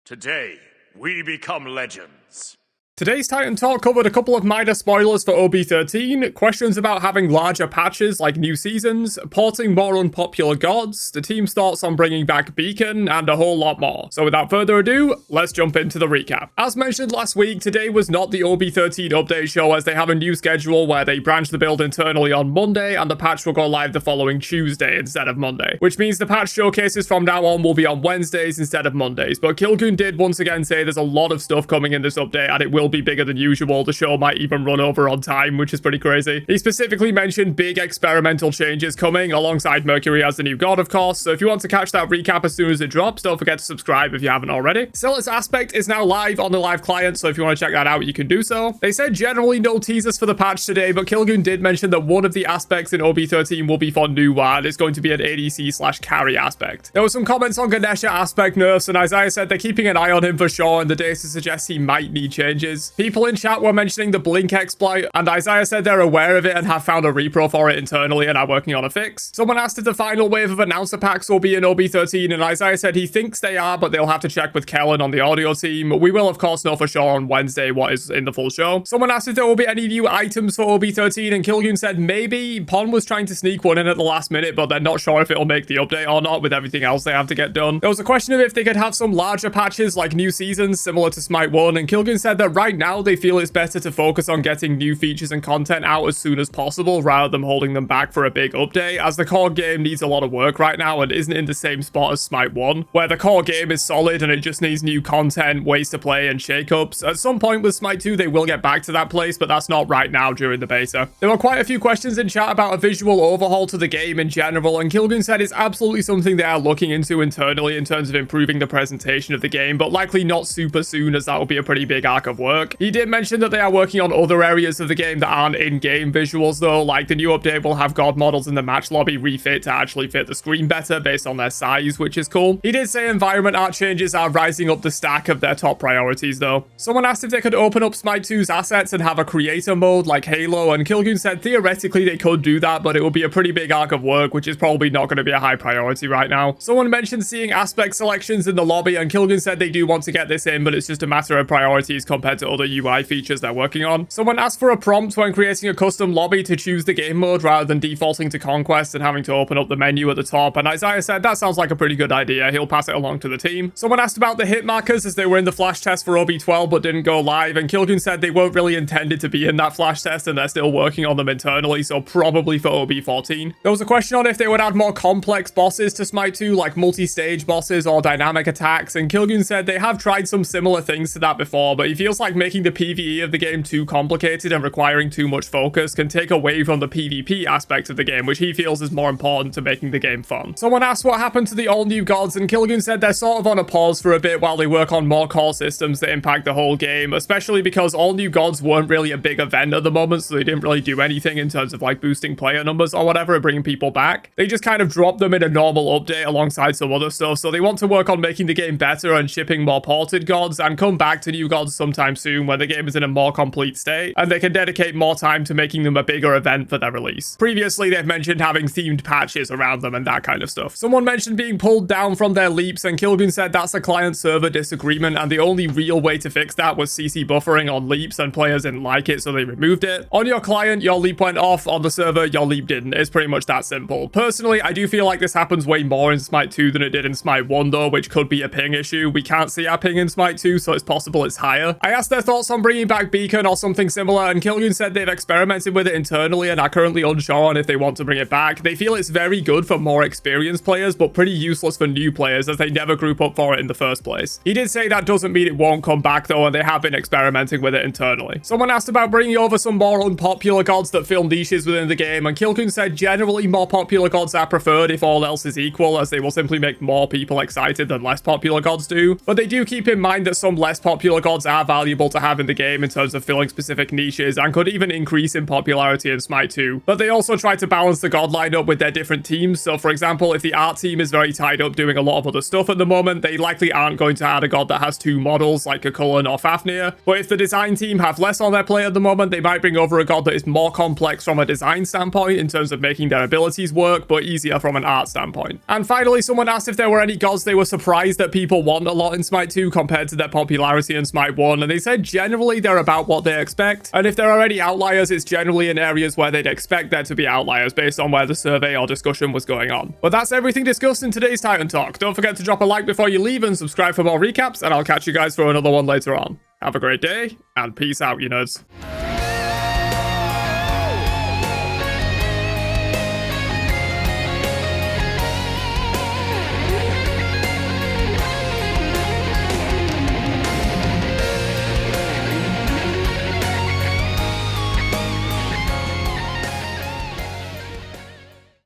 Today, we become legends. Today's Titan Talk covered a couple of minor spoilers for OB13, questions about having larger patches like new seasons, porting more unpopular gods, the team's thoughts on bringing back Beacon, and a whole lot more. So without further ado, let's jump into the recap. As mentioned last week, today was not the OB13 update show as they have a new schedule where they branch the build internally on Monday and the patch will go live the following Tuesday instead of Monday, which means the patch showcases from now on will be on Wednesdays instead of Mondays. But Kilgoon did once again say there's a lot of stuff coming in this update and it will be bigger than usual. The show might even run over on time, which is pretty crazy. He specifically mentioned big experimental changes coming alongside Mercury as the new god, of course. So if you want to catch that recap as soon as it drops, don't forget to subscribe if you haven't already. Silas Aspect is now live on the live client, so if you want to check that out, you can do so. They said generally no teasers for the patch today, but Kilgoon did mention that one of the aspects in OB13 will be for Nuwa, and it's going to be an ADC/carry aspect. There were some comments on Ganesha aspect nerfs, and Isaiah said they're keeping an eye on him for sure, and the data suggests he might need changes. People in chat were mentioning the Blink exploit, and Isaiah said they're aware of it and have found a repro for it internally and are working on a fix. Someone asked if the final wave of announcer packs will be in OB13, and Isaiah said he thinks they are, but they'll have to check with Kellen on the audio team. We will of course know for sure on Wednesday what is in the full show. Someone asked if there will be any new items for OB13, and Kilgoon said maybe. Pon was trying to sneak one in at the last minute, but they're not sure if it'll make the update or not with everything else they have to get done. There was a question of if they could have some larger patches like new seasons similar to Smite 1, and Kilgoon said that right now they feel it's better to focus on getting new features and content out as soon as possible rather than holding them back for a big update, as the core game needs a lot of work right now and isn't in the same spot as Smite 1, where the core game is solid and it just needs new content, ways to play, and shakeups. At some point with Smite 2 they will get back to that place, but that's not right now during the beta. There were quite a few questions in chat about a visual overhaul to the game in general, and Kilgoon said it's absolutely something they are looking into internally in terms of improving the presentation of the game, but likely not super soon as that will be a pretty big arc of work. He did mention that they are working on other areas of the game that aren't in-game visuals though, like the new update will have god models in the match lobby refit to actually fit the screen better based on their size, which is cool. He did say environment art changes are rising up the stack of their top priorities though. Someone asked if they could open up Smite 2's assets and have a creator mode like Halo, and Kilgoon said theoretically they could do that, but it would be a pretty big arc of work, which is probably not going to be a high priority right now. Someone mentioned seeing aspect selections in the lobby, and Kilgoon said they do want to get this in, but it's just a matter of priorities compared to other UI features they're working on. Someone asked for a prompt when creating a custom lobby to choose the game mode rather than defaulting to Conquest and having to open up the menu at the top, and Isaiah said that sounds like a pretty good idea. He'll pass it along to the team. Someone asked about the hit markers as they were in the flash test for OB12 but didn't go live, and Kilgoon said they weren't really intended to be in that flash test and they're still working on them internally, so probably for OB14. There was a question on if they would add more complex bosses to Smite 2, like multi-stage bosses or dynamic attacks, and Kilgoon said they have tried some similar things to that before, but he feels like making the PvE of the game too complicated and requiring too much focus can take away from the PvP aspect of the game, which he feels is more important to making the game fun. Someone asked what happened to the all-new gods, and Kilgoon said they're sort of on a pause for a bit while they work on more core systems that impact the whole game, especially because all-new gods weren't really a big event at the moment, so they didn't really do anything in terms of like boosting player numbers or whatever and bringing people back. They just kind of dropped them in a normal update alongside some other stuff, so they want to work on making the game better and shipping more ported gods and come back to new gods sometime soon when the game is in a more complete state and they can dedicate more time to making them a bigger event for their release. Previously, they've mentioned having themed patches around them and that kind of stuff. Someone mentioned being pulled down from their leaps, and Kilgoon said that's a client-server disagreement, and the only real way to fix that was CC buffering on leaps, and players didn't like it, so they removed it. On your client, your leap went off. On the server, your leap didn't. It's pretty much that simple. Personally, I do feel like this happens way more in Smite 2 than it did in Smite 1 though, which could be a ping issue. We can't see our ping in Smite 2, so it's possible it's higher. I asked their thoughts on bringing back Beacon or something similar, and Kilgoon said they've experimented with it internally and are currently unsure on if they want to bring it back. They feel it's very good for more experienced players, but pretty useless for new players as they never group up for it in the first place. He did say that doesn't mean it won't come back though, and they have been experimenting with it internally. Someone asked about bringing over some more unpopular gods that fill niches within the game, and Kilgoon said generally more popular gods are preferred if all else is equal, as they will simply make more people excited than less popular gods do. But they do keep in mind that some less popular gods are valuable valuable to have in the game in terms of filling specific niches and could even increase in popularity in Smite 2. But they also try to balance the god lineup with their different teams. So for example, if the art team is very tied up doing a lot of other stuff at the moment, they likely aren't going to add a god that has 2 models like a Cullen or Fafnir. But if the design team have less on their plate at the moment, they might bring over a god that is more complex from a design standpoint in terms of making their abilities work, but easier from an art standpoint. And finally, someone asked if there were any gods they were surprised that people want a lot in Smite 2 compared to their popularity in Smite 1, and they said generally they're about what they expect, and if there are any outliers, it's generally in areas where they'd expect there to be outliers based on where the survey or discussion was going on. But that's everything discussed in today's Titan Talk. Don't forget to drop a like before you leave and subscribe for more recaps, and I'll catch you guys for another one later on. Have a great day, and peace out, you nerds.